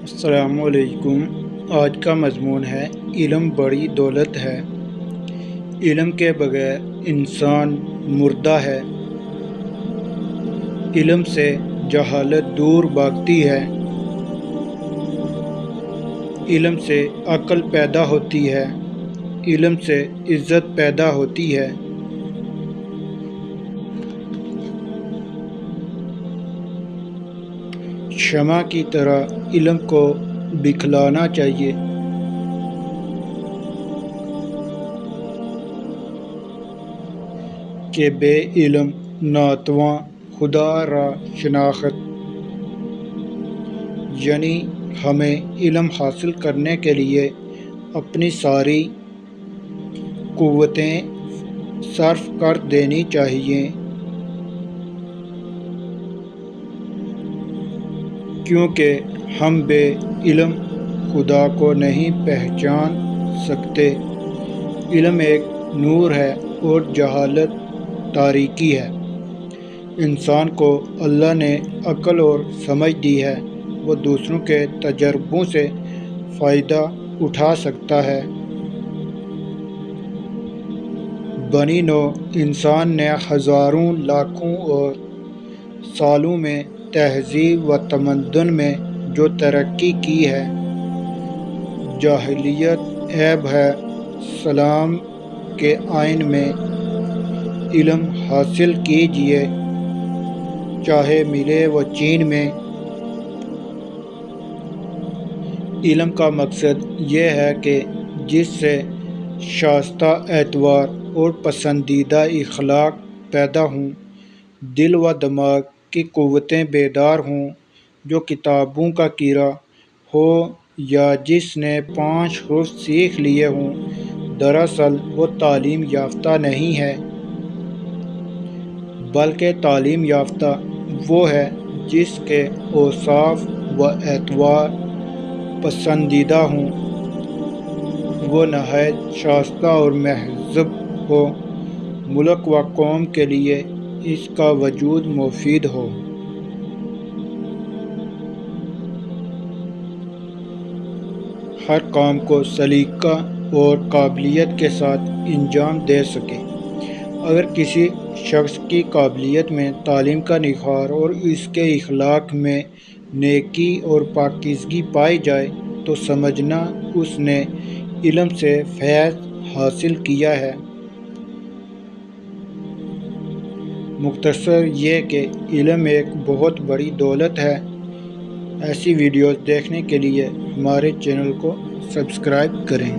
السلام علیکم۔ آج کا مضمون ہے علم بڑی دولت ہے۔ علم کے بغیر انسان مردہ ہے۔ علم سے جہالت دور بھاگتی ہے۔ علم سے عقل پیدا ہوتی ہے۔ علم سے عزت پیدا ہوتی ہے۔ شمع کی طرح علم کو بکھلانا چاہیے۔ کہ بے علم ناتواں خدا را شناخت، یعنی ہمیں علم حاصل کرنے کے لیے اپنی ساری قوتیں صرف کر دینی چاہیے، کیونکہ ہم بے علم خدا کو نہیں پہچان سکتے۔ علم ایک نور ہے اور جہالت تاریکی ہے۔ انسان کو اللہ نے عقل اور سمجھ دی ہے، وہ دوسروں کے تجربوں سے فائدہ اٹھا سکتا ہے۔ بنی نوع انسان نے ہزاروں لاکھوں اور سالوں میں تہذیب و تمدن میں جو ترقی کی ہے، جاہلیت عیب ہے۔ اسلام کے آئین میں علم حاصل کیجئے، چاہے ملے وہ چین میں۔ علم کا مقصد یہ ہے کہ جس سے شائستہ اعتبار اور پسندیدہ اخلاق پیدا ہوں، دل و دماغ کی قوتیں بیدار ہوں۔ جو کتابوں کا کیڑا ہو یا جس نے 5 حروف سیکھ لیے ہوں، دراصل وہ تعلیم یافتہ نہیں ہے، بلکہ تعلیم یافتہ وہ ہے جس کے اوصاف و اعتبار پسندیدہ ہوں، وہ نہایت شائستہ اور مہذب ہو، ملک و قوم کے لیے اس کا وجود مفید ہو۔ ہر کام کو سلیقہ اور قابلیت کے ساتھ انجام دے سکے۔ اگر کسی شخص کی قابلیت میں تعلیم کا نکھار اور اس کے اخلاق میں نیکی اور پاکیزگی پائی جائے تو سمجھنا اس نے علم سے فیض حاصل کیا ہے۔ مختصر یہ کہ علم ایک بہت بڑی دولت ہے۔ ایسی ویڈیوز دیکھنے کے لیے ہمارے چینل کو سبسکرائب کریں۔